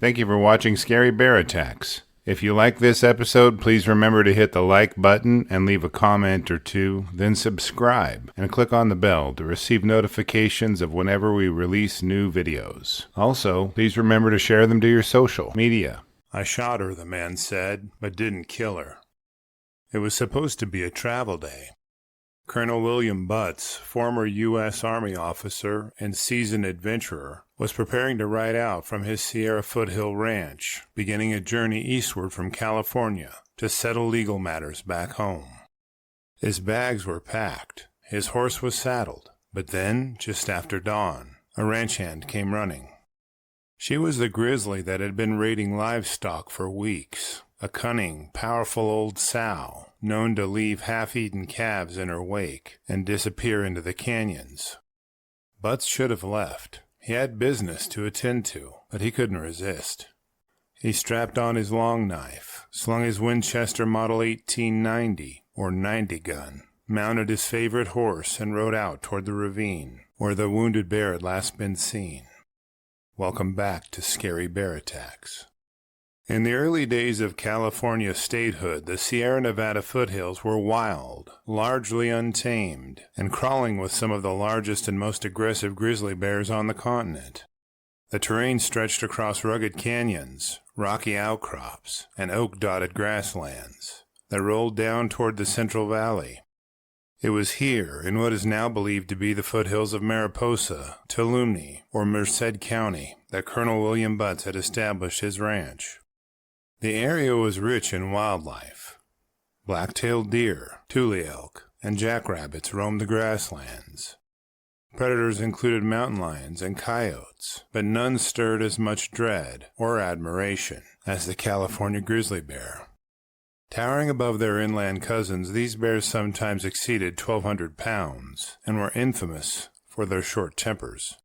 Thank you for watching Scary Bear Attacks. If you like this episode, please remember to hit the like button and leave a comment or two, then subscribe and click on the bell to receive notifications of whenever we release new videos. Also, please remember to share them to your social media. I shot her, the man said, but didn't kill her. It was supposed to be a travel day. Colonel William Butts, former U.S. Army officer and seasoned adventurer, was preparing to ride out from his Sierra Foothill ranch, beginning a journey eastward from California to settle legal matters back home. His bags were packed, his horse was saddled, but then, just after dawn, a ranch hand came running. She was the Grizzly that had been raiding livestock for weeks, a cunning, powerful old sow, known to leave half-eaten calves in her wake and disappear into the canyons. Butts should have left. He had business to attend to, but he couldn't resist. He strapped on his long knife, slung his Winchester Model 1890 or 90 gun, mounted his favorite horse, and rode out toward the ravine where the wounded bear had last been seen. Welcome back to Scary Bear Attacks. In the early days of California statehood, the Sierra Nevada foothills were wild, largely untamed, and crawling with some of the largest and most aggressive grizzly bears on the continent. The terrain stretched across rugged canyons, rocky outcrops, and oak-dotted grasslands that rolled down toward the Central Valley. It was here, in what is now believed to be the foothills of Mariposa, Tuolumne, or Merced County, that Colonel William Butts had established his ranch. The area was rich in wildlife. Black-tailed deer, tule elk, and jackrabbits roamed the grasslands. Predators included mountain lions and coyotes, but none stirred as much dread or admiration as the California grizzly bear. Towering above their inland cousins, these bears sometimes exceeded 1,200 pounds and were infamous for their short tempers.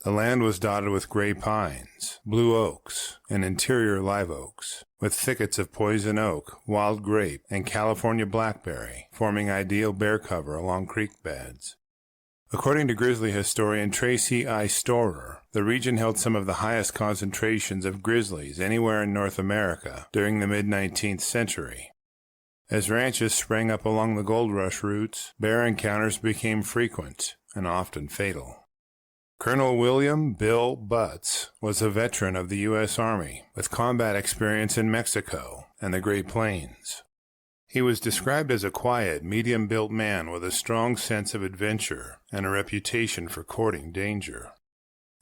The land was dotted with gray pines, blue oaks, and interior live oaks, with thickets of poison oak, wild grape, and California blackberry forming ideal bear cover along creek beds. According to grizzly historian Tracy I, the region held some of the highest concentrations of grizzlies anywhere in North America during the mid-19th century. As ranches sprang up along the gold rush routes, bear encounters became frequent and often fatal. Colonel William "Bill" Butts was a veteran of the U.S. Army, with combat experience in Mexico and the Great Plains. He was described as a quiet, medium-built man with a strong sense of adventure and a reputation for courting danger.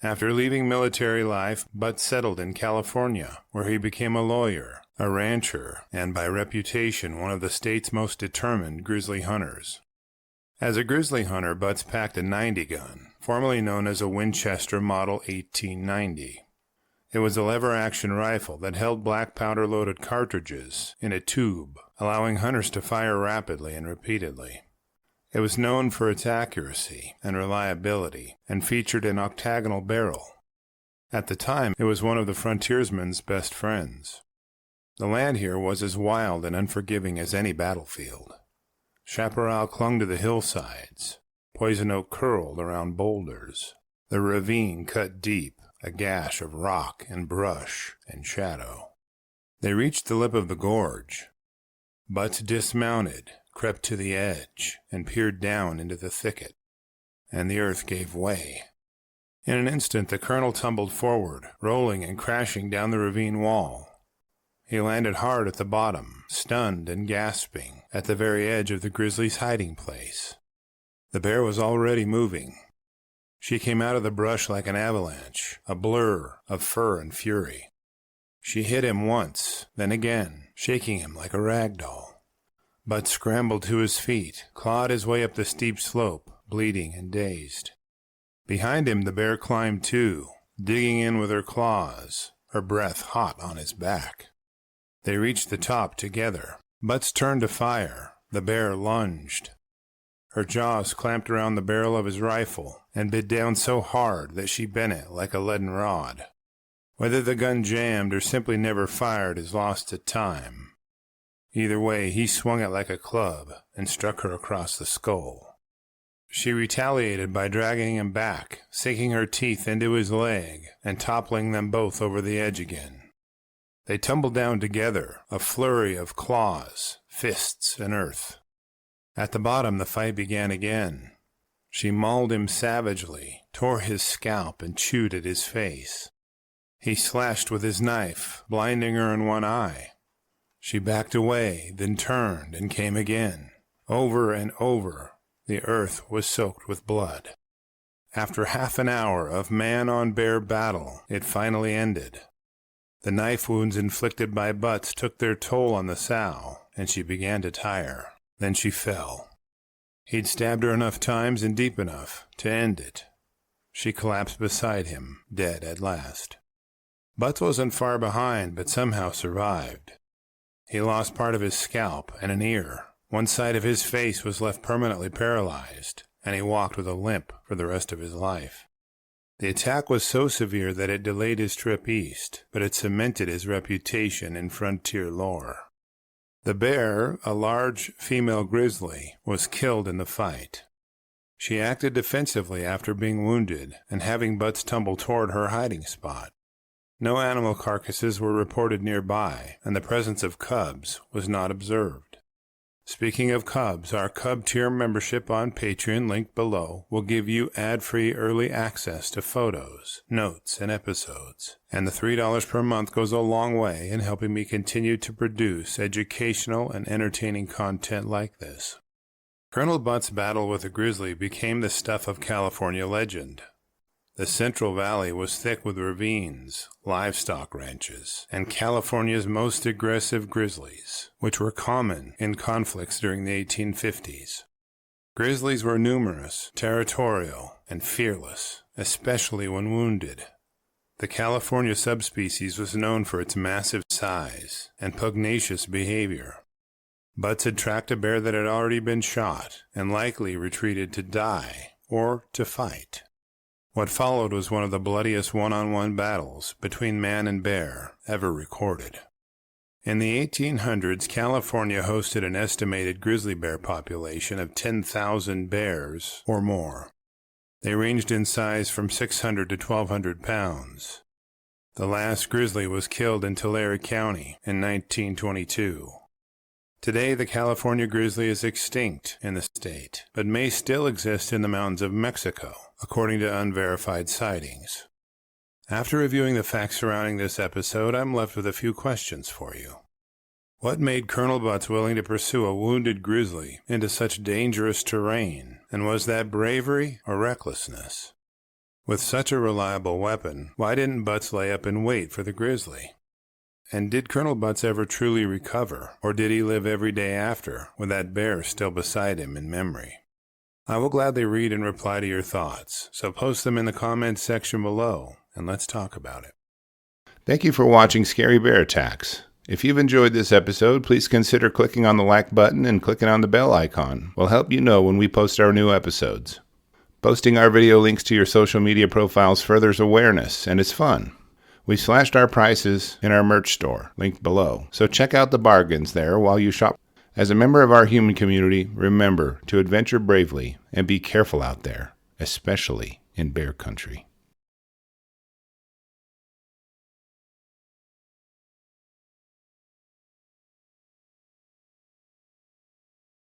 After leaving military life, Butts settled in California, where he became a lawyer, a rancher, and by reputation one of the state's most determined grizzly hunters. As a grizzly hunter, Butts packed a 90 gun, formerly known as a Winchester Model 1890. It was a lever-action rifle that held black powder-loaded cartridges in a tube, allowing hunters to fire rapidly and repeatedly. It was known for its accuracy and reliability and featured an octagonal barrel. At the time, it was one of the frontiersman's best friends. The land here was as wild and unforgiving as any battlefield. Chaparral clung to the hillsides. Poison oak curled around boulders. The ravine cut deep, a gash of rock and brush and shadow. They reached the lip of the gorge. Butts dismounted, crept to the edge, and peered down into the thicket. And the earth gave way. In an instant the colonel tumbled forward, rolling and crashing down the ravine wall. He landed hard at the bottom, stunned and gasping, at the very edge of the grizzly's hiding place. The bear was already moving. She came out of the brush like an avalanche, a blur of fur and fury. She hit him once, then again, shaking him like a rag doll. Butts scrambled to his feet, clawed his way up the steep slope, bleeding and dazed. Behind him the bear climbed too, digging in with her claws, her breath hot on his back. They reached the top together. Butts turned to fire. The bear lunged. Her jaws clamped around the barrel of his rifle and bit down so hard that she bent it like a leaden rod. Whether the gun jammed or simply never fired is lost to time. Either way, he swung it like a club and struck her across the skull. She retaliated by dragging him back, sinking her teeth into his leg, and toppling them both over the edge again. They tumbled down together, a flurry of claws, fists, and earth. At the bottom, the fight began again. She mauled him savagely, tore his scalp, and chewed at his face. He slashed with his knife, blinding her in one eye. She backed away, then turned and came again. Over and over, the earth was soaked with blood. After half an hour of man-on-bear battle, it finally ended. The knife wounds inflicted by Butts took their toll on the sow, and she began to tire. Then she fell. He'd stabbed her enough times and deep enough to end it. She collapsed beside him, dead at last. Butts wasn't far behind, but somehow survived. He lost part of his scalp and an ear. One side of his face was left permanently paralyzed, and he walked with a limp for the rest of his life. The attack was so severe that it delayed his trip east, but it cemented his reputation in frontier lore. The bear, a large female grizzly, was killed in the fight. She acted defensively after being wounded and having Butts tumble toward her hiding spot. No animal carcasses were reported nearby, and the presence of cubs was not observed. Speaking of cubs, our Cub Tier membership on Patreon, linked below, will give you ad-free early access to photos, notes, and episodes. And the $3 per month goes a long way in helping me continue to produce educational and entertaining content like this. Colonel Butts' battle with the grizzly became the stuff of California legend. The Central Valley was thick with ravines, livestock ranches, and California's most aggressive grizzlies, which were common in conflicts during the 1850s. Grizzlies were numerous, territorial, and fearless, especially when wounded. The California subspecies was known for its massive size and pugnacious behavior. Butts had tracked a bear that had already been shot and likely retreated to die or to fight. What followed was one of the bloodiest one-on-one battles between man and bear ever recorded. In the 1800s, California hosted an estimated grizzly bear population of 10,000 bears or more. They ranged in size from 600 to 1,200 pounds. The last grizzly was killed in Tulare County in 1922. Today, the California grizzly is extinct in the state, but may still exist in the mountains of Mexico, according to unverified sightings. After reviewing the facts surrounding this episode, I'm left with a few questions for you. What made Colonel Butts willing to pursue a wounded grizzly into such dangerous terrain, and was that bravery or recklessness? With such a reliable weapon, why didn't Butts lay up and wait for the grizzly? And did Colonel Butts ever truly recover, or did he live every day after, with that bear still beside him in memory? I will gladly read and reply to your thoughts, so post them in the comments section below, and let's talk about it. Thank you for watching Scary Bear Attacks. If you've enjoyed this episode, please consider clicking on the like button and clicking on the bell icon. We'll help you know when we post our new episodes. Posting our video links to your social media profiles furthers awareness, and it's fun. We slashed our prices in our merch store, linked below, so check out the bargains there while you shop. As a member of our human community, remember to adventure bravely and be careful out there, especially in bear country.